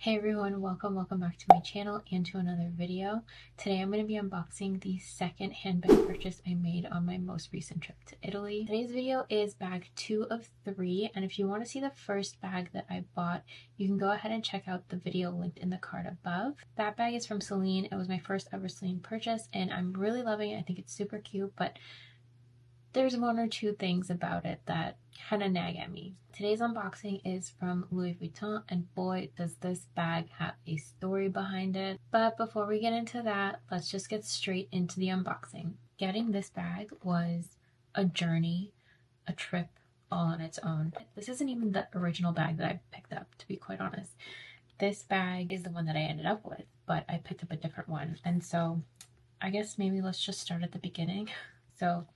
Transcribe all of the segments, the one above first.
Hey everyone, welcome back to my channel and to another video. Today I'm going to be unboxing the second handbag purchase I made on my most recent trip to Italy. Today's video is bag 2 of 3, and if you want to see the first bag that I bought, you can go ahead and check out the video linked in the card above. That bag is from Celine. It was my first ever Celine purchase and I'm really loving it. I think it's super cute, but there's one or two things about it that kind of nag at me. Today's unboxing is from Louis Vuitton, and boy, does this bag have a story behind it. But before we get into that, let's just get straight into the unboxing. Getting this bag was a journey, a trip all on its own. This isn't even the original bag that I picked up, to be quite honest. This bag is the one that I ended up with, but I picked up a different one. And so I guess maybe let's just start at the beginning. So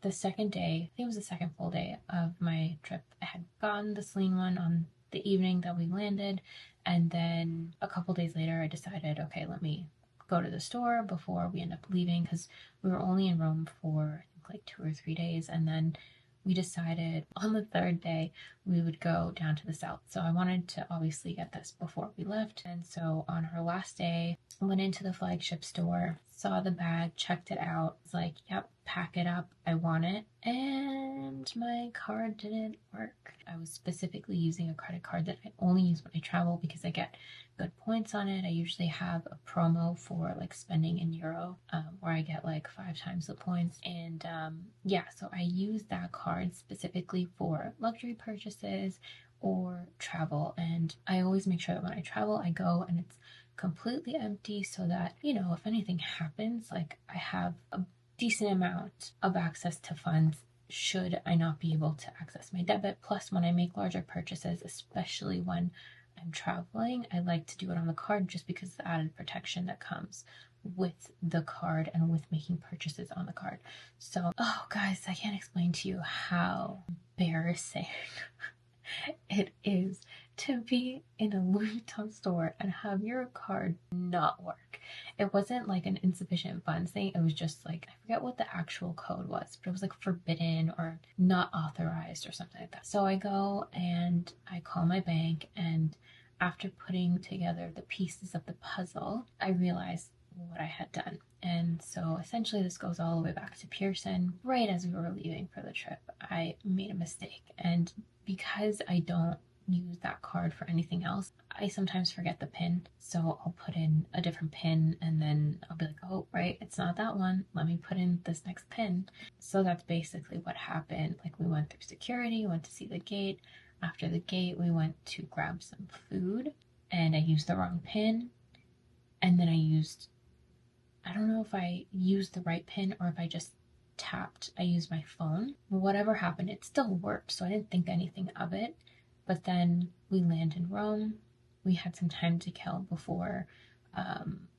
the second day, I think it was the second full day of my trip, I had gotten the Celine one on the evening that we landed, and then a couple days later I decided, okay, let me go to the store before we end up leaving, because we were only in Rome for I think like 2 or 3 days, and then we decided on the third day we would go down to the south. So I wanted to obviously get this before we left, and so on our last day I went into the flagship store, saw the bag, checked it out, was like, yep, pack it up, I want it. And my card didn't work. I was specifically using a credit card that I only use when I travel because I get good points on it. I usually have a promo for like spending in euro, where I get like 5 times the points. And yeah, so I use that card specifically for luxury purchases or travel, and I always make sure that when I travel I go and it's completely empty, so that, you know, if anything happens, like I have a decent amount of access to funds should I not be able to access my debit. Plus, when I make larger purchases, especially when I'm traveling, I like to do it on the card just because of the added protection that comes with the card and with making purchases on the card. So, oh guys, I can't explain to you how embarrassing it is to be in a Louis Vuitton store and have your card not work. It wasn't like an insufficient funds thing. It was just like, I forget what the actual code was, but it was like forbidden or not authorized or something like that. So I go and I call my bank, and after putting together the pieces of the puzzle, I realized what I had done. And so essentially this goes all the way back to Pearson. Right as we were leaving for the trip, I made a mistake, and because I don't use that card for anything else, I sometimes forget the pin. So I'll put in a different pin and then I'll be like, oh, right, it's not that one. Let me put in this next pin. So that's basically what happened. Like, we went through security, went to see the gate. After the gate, we went to grab some food and I used the wrong pin. And then I don't know if I used the right pin or if I just tapped. I used my phone. Whatever happened, it still worked, so I didn't think anything of it. But then we land in Rome. We had some time to kill before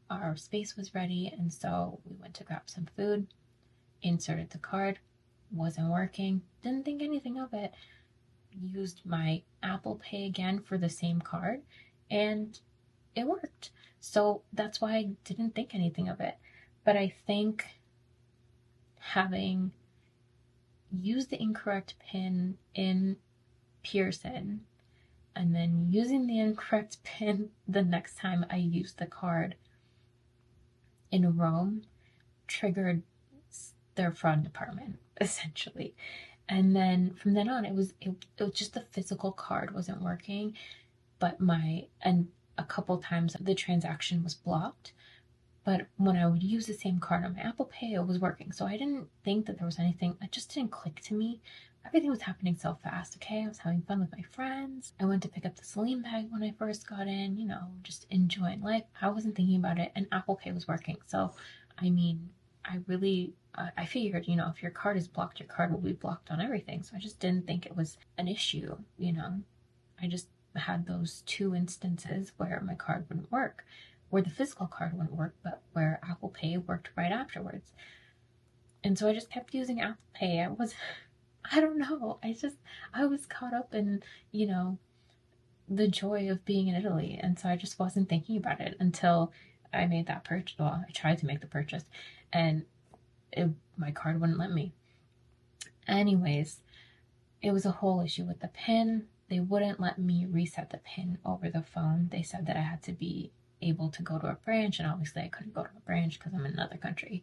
our space was ready, and so we went to grab some food, inserted the card, wasn't working, didn't think anything of it, used my Apple Pay again for the same card, and it worked. So that's why I didn't think anything of it. But I think having used the incorrect pin in Pearson and then using the incorrect pin the next time I used the card in Rome triggered their fraud department, essentially. And then from then on, it was just the physical card wasn't working, but and a couple times the transaction was blocked. But when I would use the same card on my Apple Pay, it was working. So I didn't think that there was anything. It just didn't click to me. Everything was happening so fast, okay? I was having fun with my friends. I went to pick up the Celine bag when I first got in, you know, just enjoying life. I wasn't thinking about it, and Apple Pay was working. So, I mean, I really, I figured, you know, if your card is blocked, your card will be blocked on everything. So I just didn't think it was an issue, you know? I just had those 2 instances where my card wouldn't work, where the physical card wouldn't work, but where Apple Pay worked right afterwards. And so I just kept using Apple Pay. I don't know, I was caught up in, you know, the joy of being in Italy. And so I just wasn't thinking about it until I made that purchase. Well, I tried to make the purchase and my card wouldn't let me. Anyways, it was a whole issue with the pin. they wouldn't let me reset the pin over the phone. They said that I had to be able to go to a branch, and obviously I couldn't go to a branch because I'm in another country.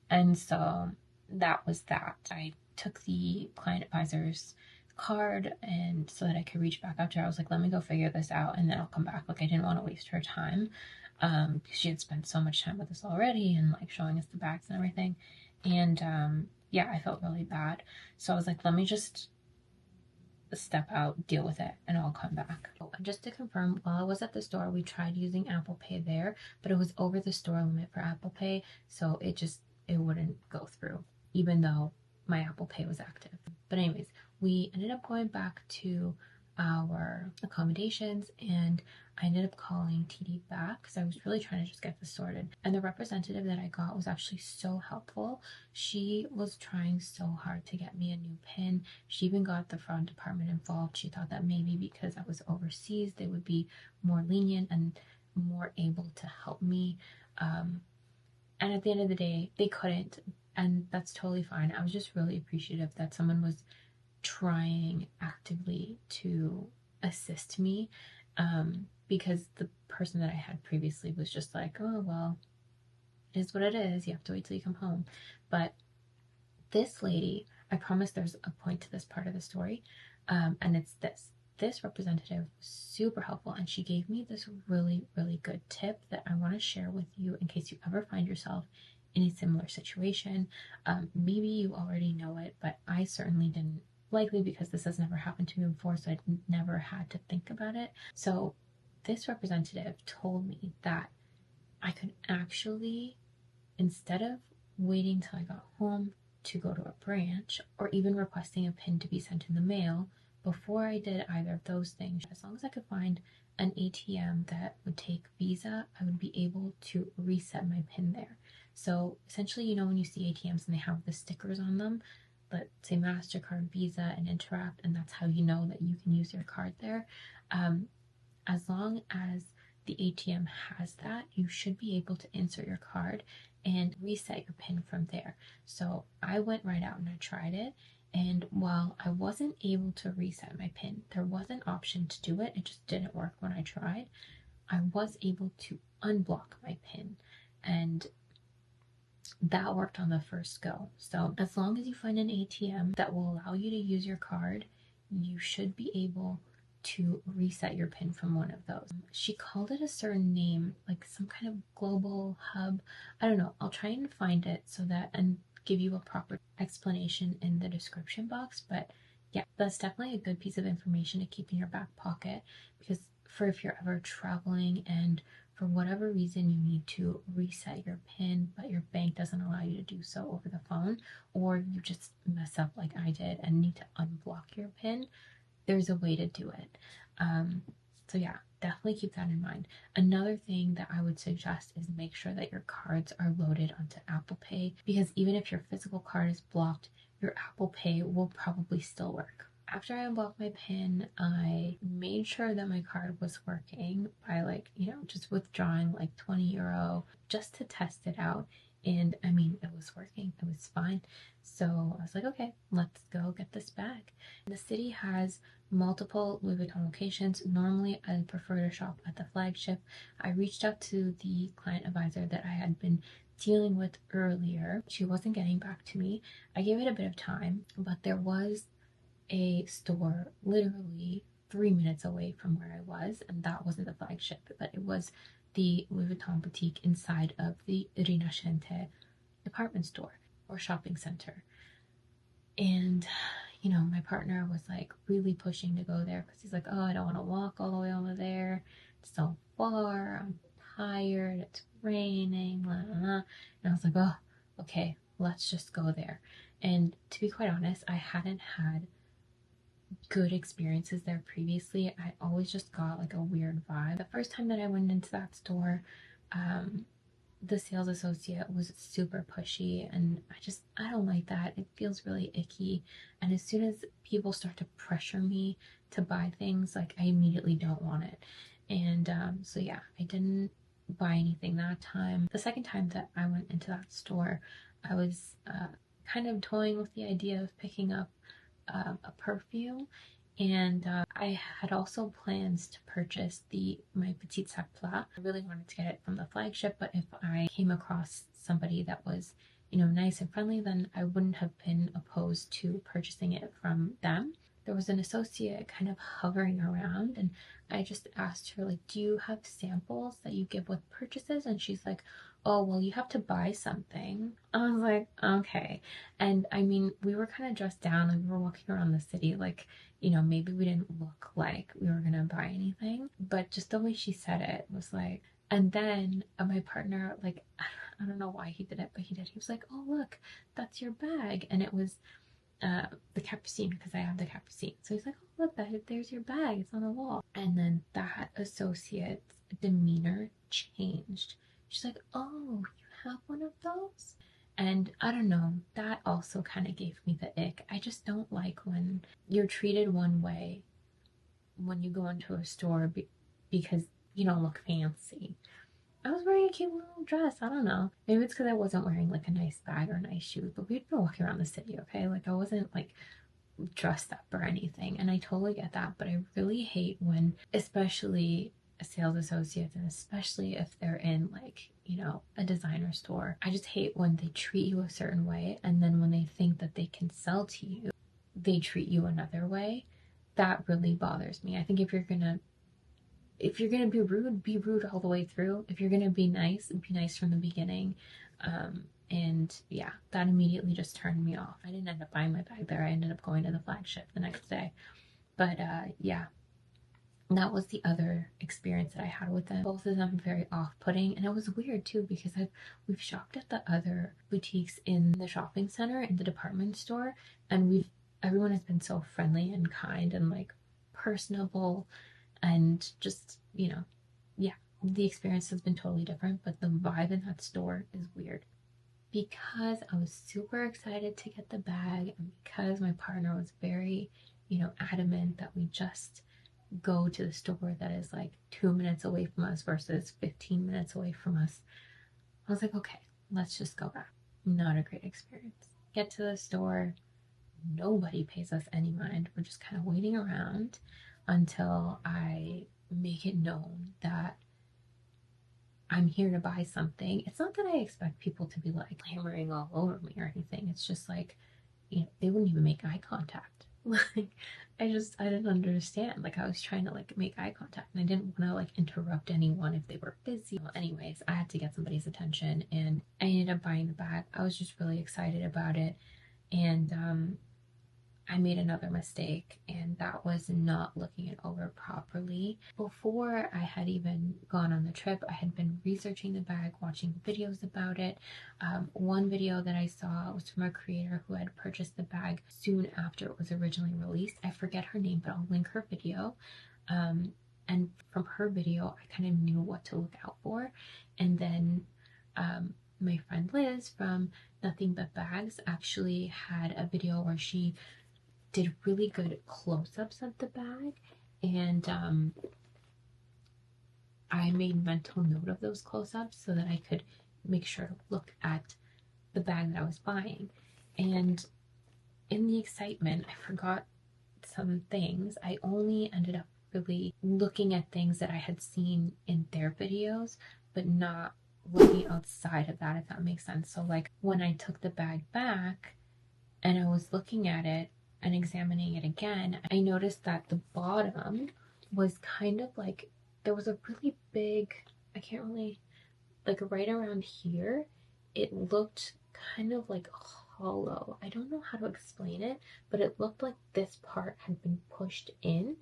And so that was that. I took the client advisor's card, and so that I could reach back out to her, I was like, let me go figure this out and then I'll come back. Like, I didn't want to waste her time, because she had spent so much time with us already and like showing us the bags and everything. And yeah, I felt really bad. So I was like, let me just step out, deal with it, and I'll come back. Oh, and just to confirm, while I was at the store, we tried using Apple Pay there, but it was over the store limit for Apple Pay, so it wouldn't go through, even though my Apple Pay was active. But anyways, we ended up going back to our accommodations, and I ended up calling TD back because I was really trying to just get this sorted. And the representative that I got was actually so helpful. She was trying so hard to get me a new PIN. She even got the fraud department involved. She thought that maybe because I was overseas, they would be more lenient and more able to help me. And at the end of the day, they couldn't, and that's totally fine. I was just really appreciative that someone was trying actively to assist me, because the person that I had previously was just like, oh, well, it is what it is. You have to wait till you come home. But this lady, I promise there's a point to this part of the story, and it's this. This representative was super helpful, and she gave me this really, really good tip that I want to share with you in case you ever find yourself in a similar situation. Maybe you already know it, but I certainly didn't, likely because this has never happened to me before, so I'd never had to think about it. So this representative told me that I could actually, instead of waiting till I got home to go to a branch or even requesting a PIN to be sent in the mail, before I did either of those things, as long as I could find an ATM that would take Visa, I would be able to reset my PIN there. So essentially, you know, when you see ATMs and they have the stickers on them, let's say MasterCard, Visa, and Interact, and that's how you know that you can use your card there. As long as the ATM has that, you should be able to insert your card and reset your PIN from there. So I went right out and I tried it. And while I wasn't able to reset my PIN, there was an option to do it. It just didn't work when I tried. I was able to unblock my PIN, and that worked on the first go. So as long as you find an ATM that will allow you to use your card, you should be able to reset your PIN from one of those. She called it a certain name, like some kind of global hub. I don't know. I'll try and find it so that, and give you a proper explanation in the description box. But yeah, that's definitely a good piece of information to keep in your back pocket, because for if you're ever traveling and for whatever reason you need to reset your PIN, but your bank doesn't allow you to do so over the phone, or you just mess up like I did and need to unblock your PIN, there's a way to do it. So yeah, definitely keep that in mind. Another thing that I would suggest is make sure that your cards are loaded onto Apple Pay, because even if your physical card is blocked, your Apple Pay will probably still work. After I unblocked my PIN, I made sure that my card was working by, like, you know, just withdrawing like 20 euro just to test it out. And I mean, it was working, it was fine. So I was like, okay, let's go get this bag. The city has multiple Louis Vuitton locations. Normally, I prefer to shop at the flagship. I reached out to the client advisor that I had been dealing with earlier. She wasn't getting back to me. I gave it a bit of time, but there was a store literally 3 minutes away from where I was, and that wasn't the flagship, but it was the Louis Vuitton boutique inside of the Rinascente department store or shopping center. And you know, my partner was like really pushing to go there because he's like, oh, I don't want to walk all the way over there, it's so far, I'm tired, it's raining, blah, blah, blah. And I was like, oh, okay, let's just go there. And to be quite honest, I hadn't had good experiences there previously. I always just got like a weird vibe. The first time that I went into that store, the sales associate was super pushy, and I don't like that. It feels really icky. And as soon as people start to pressure me to buy things, like, I immediately don't want it. And so yeah, I didn't buy anything that time. The second time that I went into that store, I was kind of toying with the idea of picking up a perfume, And I had also plans to purchase my petite sac plat. I really wanted to get it from the flagship, but if I came across somebody that was, you know, nice and friendly, then I wouldn't have been opposed to purchasing it from them. There was an associate kind of hovering around, and I just asked her, like, do you have samples that you give with purchases? And she's like, oh, well, you have to buy something. I was like, okay. And I mean, we were kind of dressed down, like we were walking around the city, like, you know, maybe we didn't look like we were gonna buy anything, but just the way she said it was like, and then my partner, like, I don't know why he did it, but he did. He was like, oh, look, that's your bag. And it was the capucine, because I have the capucine. So he's like, oh, look, there's your bag. It's on the wall. And then that associate's demeanor changed. She's like, oh, you have one of those? And I don't know, that also kind of gave me the ick. I just don't like when you're treated one way when you go into a store because you don't look fancy. I was wearing a cute little dress. I don't know. Maybe it's because I wasn't wearing like a nice bag or nice shoes, but we'd been walking around the city, okay? Like I wasn't like dressed up or anything. And I totally get that, but I really hate when, especially sales associates, and especially if they're in like, you know, a designer store, I just hate when they treat you a certain way and then when they think that they can sell to you, they treat you another way. That really bothers me. I think if you're gonna be rude all the way through. If you're gonna be nice from the beginning. And yeah, that immediately just turned me off. I didn't end up buying my bag there. I ended up going to the flagship the next day. But yeah, that was the other experience that I had with them. Both of them very off-putting, and it was weird too because we've shopped at the other boutiques in the shopping center, in the department store, and everyone has been so friendly and kind and like personable, and just, you know, yeah, the experience has been totally different, but the vibe in that store is weird. Because I was super excited to get the bag, and because my partner was very, you know, adamant that we just go to the store that is like 2 minutes away from us versus 15 minutes away from us, I was like, okay, let's just go back. Not a great experience. Get to the store, nobody pays us any mind. We're just kind of waiting around until I make it known that I'm here to buy something. It's not that I expect people to be like clamoring all over me or anything. It's just like, you know, they wouldn't even make eye contact. Like, I didn't understand. Like, I was trying to like make eye contact and I didn't want to like interrupt anyone if they were busy. Well, anyways, I had to get somebody's attention and I ended up buying the bag. I was just really excited about it. And I made another mistake, and that was not looking it over properly. Before I had even gone on the trip, I had been researching the bag, watching videos about it. One video that I saw was from a creator who had purchased the bag soon after it was originally released. I forget her name, but I'll link her video. And from her video, I kind of knew what to look out for. And then my friend Liz from Nothing But Bags actually had a video where she did really good close-ups of the bag, and I made mental note of those close-ups so that I could make sure to look at the bag that I was buying. And in the excitement, I forgot some things. I only ended up really looking at things that I had seen in their videos, but not looking outside of that, if that makes sense. So like when I took the bag back and I was looking at it and examining it again, I noticed that the bottom was kind of like, there was a really big, I can't really, like right around here, it looked kind of like hollow. I don't know how to explain it, but it looked like this part had been pushed in,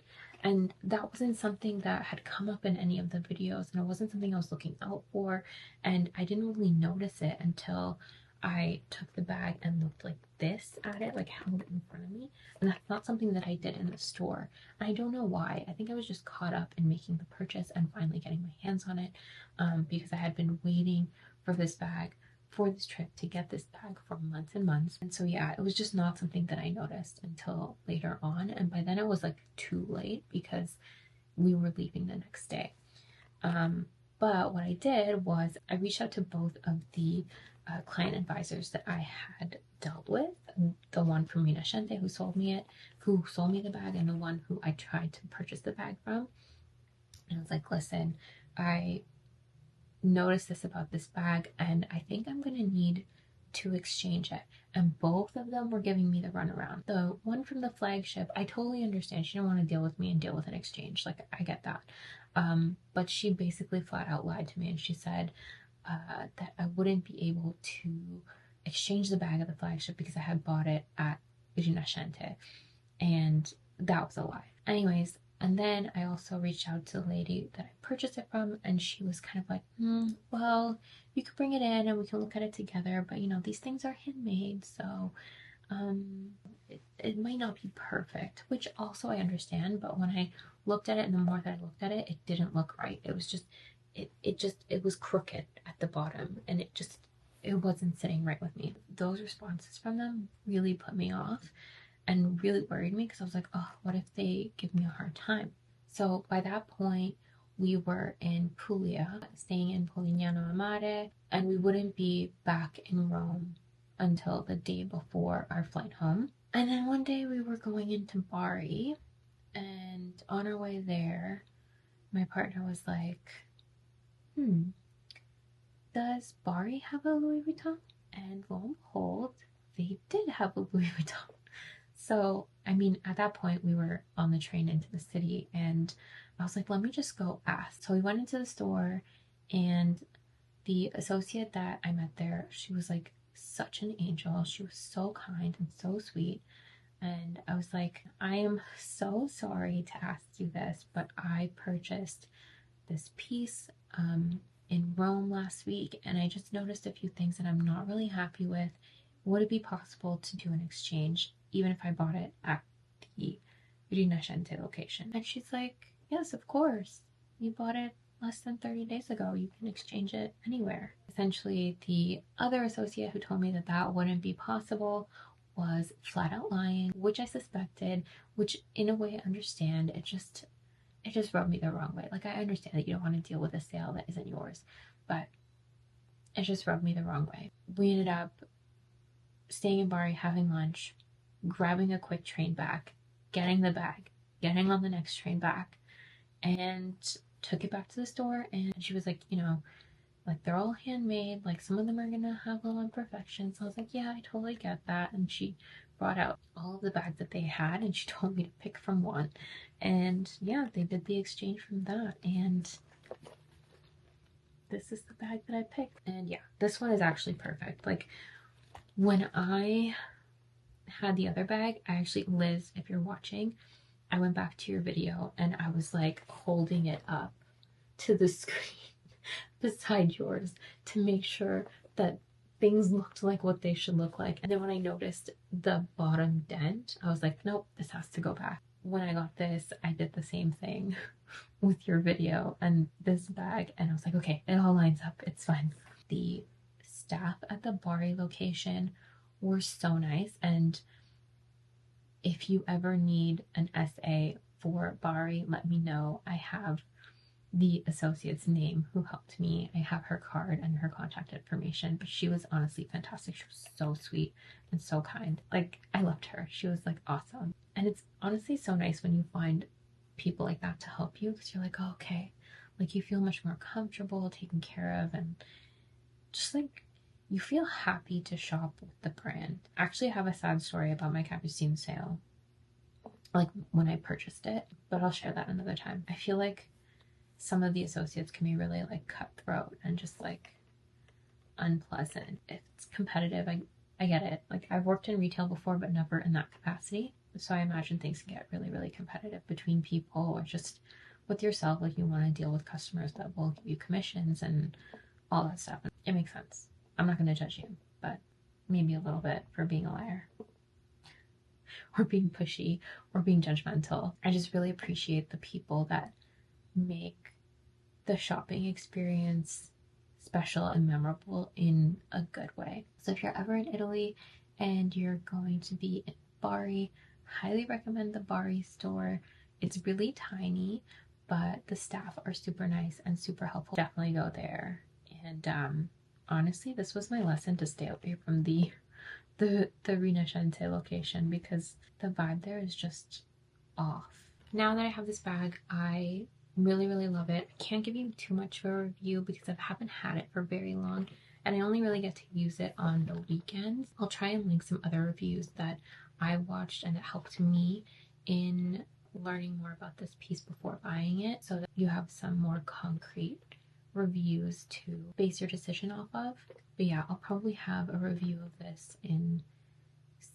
and that wasn't something that had come up in any of the videos, and it wasn't something I was looking out for, and I didn't really notice it until I took the bag and looked like this at it, like held it in front of me. And that's not something that I did in the store. And I don't know why. I think I was just caught up in making the purchase and finally getting my hands on it, because I had been waiting for this bag, for this trip, to get this bag for months and months. And so yeah, it was just not something that I noticed until later on. And by then it was like too late because we were leaving the next day. But what I did was I reached out to both of the client advisors that I had dealt with, the one from Rinascente who sold me the bag, and the one who I tried to purchase the bag from. And I was like, listen, I noticed this about this bag and I think I'm gonna need to exchange it. And both of them were giving me the runaround. The one from the flagship, I totally understand. She didn't want to deal with me and deal with an exchange. Like, I get that. But she basically flat out lied to me, and she said that I wouldn't be able to exchange the bag at the flagship because I had bought it at Rinascente, and that was a lie. Anyways, and then I also reached out to the lady that I purchased it from, and she was kind of like, well, you could bring it in and we can look at it together, but you know, these things are handmade, so it might not be perfect, which also I understand. But when I looked at it, and the more that I looked at it, it didn't look right. It was just, it was crooked at the bottom, and it wasn't sitting right with me. Those responses from them really put me off and really worried me, because I was like, oh, what if they give me a hard time? So by that point, we were in Puglia, staying in Polignano a Mare, and we wouldn't be back in Rome until the day before our flight home. And then one day we were going into Bari, and on our way there, my partner was like, does Bari have a Louis Vuitton? And lo and behold, they did have a Louis Vuitton. So, I mean, at that point, we were on the train into the city, and I was like, let me just go ask. So we went into the store, and the associate that I met there, she was like such an angel. She was so kind and so sweet. And I was like, I am so sorry to ask you this, but I purchased this piece in Rome last week, and I just noticed a few things that I'm not really happy with. Would it be possible to do an exchange, even if I bought it at the Rinascente location? And she's like, yes, of course. You bought it less than 30 days ago. You can exchange it anywhere. Essentially, the other associate who told me that that wouldn't be possible was flat out lying, which I suspected, which in a way I understand. It just rubbed me the wrong way. Like, I understand that you don't want to deal with a sale that isn't yours, but it just rubbed me the wrong way. We ended up staying in Bari, having lunch, grabbing a quick train back, getting the bag, getting on the next train back, and took it back to the store. And she was like, you know, like, they're all handmade, like some of them are gonna have little imperfections. So I was like, yeah, I totally get that. And she brought out all of the bags that they had, and she told me to pick from one. And yeah, they did the exchange from that, and this is the bag that I picked. And yeah, this one is actually perfect. Like, when I had the other bag, I actually, Liz, if you're watching, I went back to your video and I was like holding it up to the screen beside yours to make sure that things looked like what they should look like. And then when I noticed the bottom dent, I was like, nope, this has to go back. When I got this, I did the same thing with your video and this bag, and I was like, okay, it all lines up, it's fine. The staff at the Bari location were so nice, and if you ever need an SA for Bari, let me know. I have the associate's name who helped me. I have her card and her contact information, but she was honestly fantastic. She was so sweet and so kind. Like, I loved her. She was like awesome. And it's honestly so nice when you find people like that to help you, because you're like, oh, okay, like, you feel much more comfortable, taken care of, and just like you feel happy to shop with the brand. Actually, I have a sad story about my Capucine sale, like when I purchased it, but I'll share that another time. I feel like some of the associates can be really like cutthroat and just like unpleasant. It's competitive. I get it. Like, I've worked in retail before, but never in that capacity. So I imagine things can get really, really competitive between people, or just with yourself. Like, you want to deal with customers that will give you commissions and all that stuff. It makes sense. I'm not going to judge you, but maybe a little bit for being a liar or being pushy or being judgmental. I just really appreciate the people that make the shopping experience special and memorable in a good way. So if you're ever in Italy and you're going to be in Bari, highly recommend the Bari store. It's really tiny, but the staff are super nice and super helpful. Definitely go there. And honestly, this was my lesson to stay away from the Rinascente location because the vibe there is just off. Now that I have this bag, I really love it. I can't give you too much of a review because I haven't had it for very long and I only really get to use it on the weekends. I'll try and link some other reviews that I watched and that helped me in learning more about this piece before buying it so that you have some more concrete reviews to base your decision off of. But yeah, I'll probably have a review of this in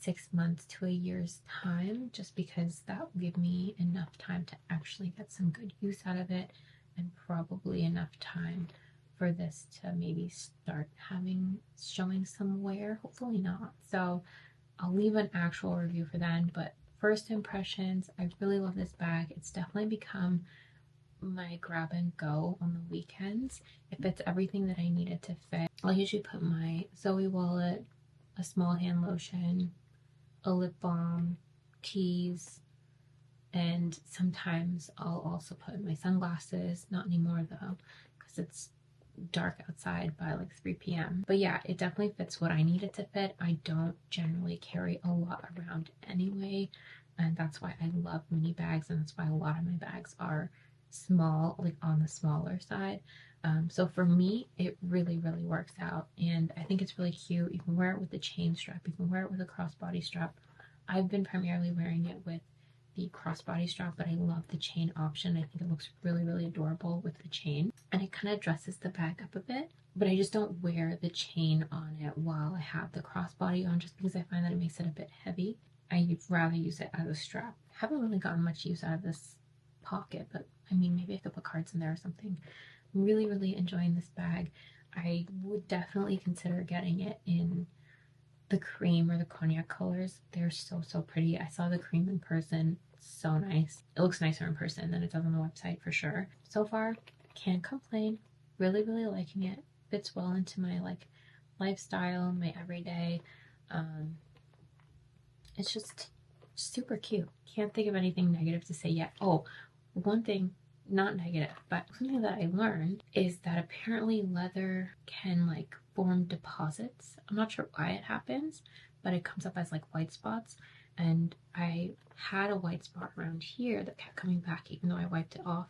6 months to a year's time, just because that will give me enough time to actually get some good use out of it and probably enough time for this to maybe start showing some wear. Hopefully not. So I'll leave an actual review for then, but first impressions, I really love this bag. It's definitely become my grab and go on the weekends. It fits everything that I need it to fit. I'll usually put my Zoe wallet, a small hand lotion, a lip balm, keys, and sometimes I'll also put my sunglasses. Not anymore though, because it's dark outside by like 3 p.m. But yeah, it definitely fits what I need it to fit. I don't generally carry a lot around anyway, and that's why I love mini bags, and that's why a lot of my bags are small, like on the smaller side. So for me, it really works out, and I think it's really cute. You can wear it with the chain strap, you can wear it with a crossbody strap. I've been primarily wearing it with the crossbody strap, but I love the chain option. I think it looks really adorable with the chain, and it kind of dresses the bag up a bit, but I just don't wear the chain on it while I have the crossbody on, just because I find that it makes it a bit heavy. I'd rather use it as a strap. I haven't really gotten much use out of this pocket, but I mean, maybe I could put cards in there or something. I'm really enjoying this bag. I would definitely consider getting it in the cream or the cognac colors. They're so pretty. I saw the cream in person. So nice. It looks nicer in person than it does on the website for sure. So far, can't complain. Really liking it. Fits well into my like lifestyle, my everyday. It's just super cute. Can't think of anything negative to say yet. Oh, one thing, not negative, but something that I learned is that apparently leather can like form deposits. I'm not sure why it happens, but it comes up as like white spots, and I had a white spot around here that kept coming back even though I wiped it off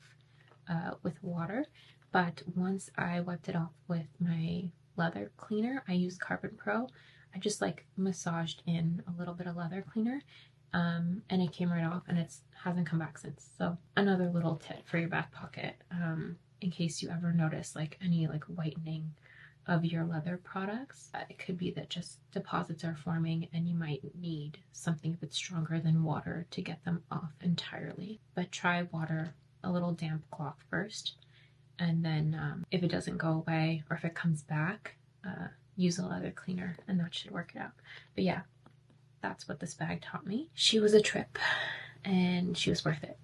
with water. But once I wiped it off with my leather cleaner, I used Carbon Pro. I just like massaged in a little bit of leather cleaner, and it came right off, and it hasn't come back since. So another little tip for your back pocket, in case you ever notice like any like whitening of your leather products. It could be that just deposits are forming and you might need something a bit stronger than water to get them off entirely. But try water, a little damp cloth first, and then if it doesn't go away or if it comes back, use a leather cleaner and that should work it out. But yeah, that's what this bag taught me. She was a trip and she was worth it,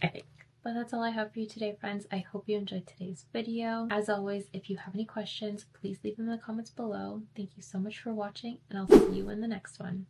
I think. But that's all I have for you today, friends. I hope you enjoyed today's video. As always, if you have any questions, please leave them in the comments below. Thank you so much for watching, and I'll see you in the next one.